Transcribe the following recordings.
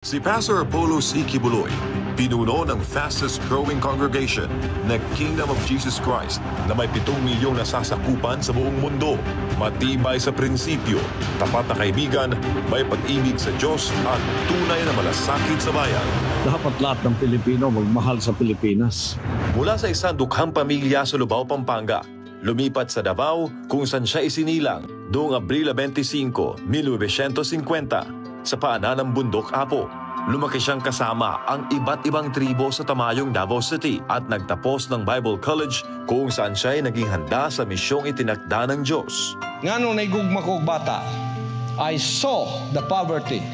Si Pastor Apollo C. Kibuloy, pinuno ng fastest-growing congregation na Kingdom of Jesus Christ na may 7 milyong nasasakupan sa buong mundo. Matibay sa prinsipyo, tapat na kaibigan, may pag-ibig sa Diyos at tunay na malasakit sa bayan. Dapat lahat ng Pilipino magmahal sa Pilipinas. Mula sa isang dukhang pamilya sa Lubao, Pampanga, lumipat sa Davao kung saan siya isinilang noong Abril 25, 1950 sa paanan ng bundok Apo. Lumaki siyang kasama ang iba't ibang tribo sa Tamayong, Davao City at nagtapos ng Bible College kung saan siya ay naging handa sa misyong itinakda ng Diyos. Nga nung naigugma kong bata, I saw the poverty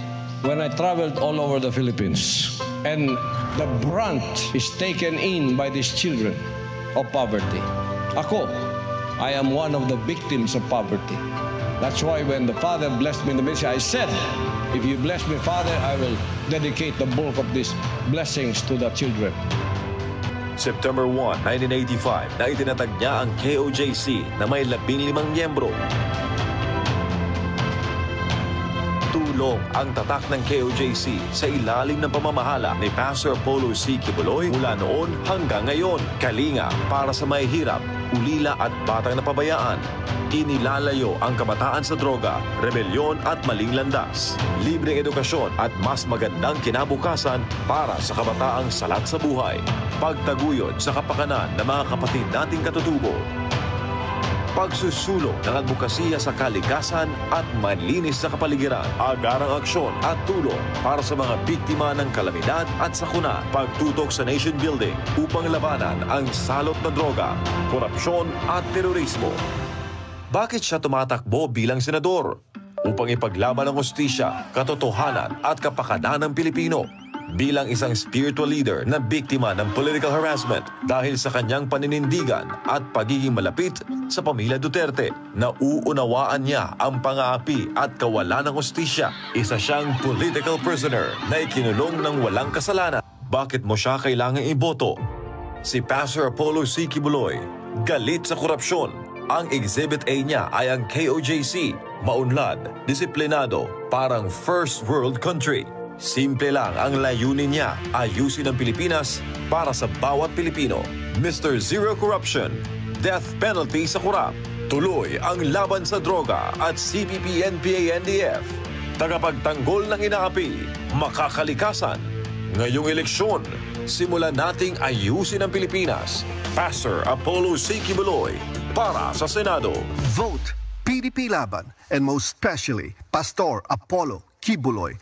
when I traveled all over the Philippines. And the brunt is taken in by these children of poverty. Ako, I am one of the victims of poverty. That's why when the Father blessed me in the ministry, I said, if you bless me, Father, I will dedicate the bulk of these blessings to the children. September 1, 1985, na itinatag niya ang KOJC na may 15 miyembro. Tulong ang tatak ng KOJC sa ilalim ng pamamahala ni Pastor Apollo C. Kibuloy mula noon hanggang ngayon. Kalinga para sa mahihirap, ulila at batang napabayaan. Inilalayo ang kabataan sa droga, rebelyon at maling landas. Libreng edukasyon at mas magandang kinabukasan para sa kabataang salat sa buhay. Pagtaguyod sa kapakanan ng mga kapatid nating katutubo. Pagsusulong ng advokasya sa kalikasan at malinis na kapaligiran, agarang aksyon at tulong para sa mga biktima ng kalamidad at sakuna, pagtutok sa nation building upang labanan ang salot na droga, korupsyon at terorismo. Bakit siya tumatakbo bilang senador? Upang ipaglaban ang hustisya, katotohanan at kapakanan ng Pilipino. Bilang isang spiritual leader na biktima ng political harassment dahil sa kanyang paninindigan at pagiging malapit sa pamilya Duterte, nauunawaan niya ang pang-aapi at kawalan ng hustisya. Isa siyang political prisoner na ikinulong ng walang kasalanan. Bakit mo siya kailangang iboto? Si Pastor Apollo C. Kibuloy, galit sa korupsyon. Ang Exhibit A niya ay ang KOJC, maunlad, disiplinado, parang first world country. Simple lang ang layunin niya, ayusin ang Pilipinas para sa bawat Pilipino. Mr. Zero Corruption, death penalty sa kurap, tuloy ang laban sa droga at CPP-NPA-NDF. Tagapagtanggol ng inaapi, makakalikasan. Ngayong eleksyon, simulan nating ayusin ang Pilipinas. Pastor Apollo C. Kibuloy, para sa Senado. Vote PDP Laban, and most especially Pastor Apollo Kibuloy.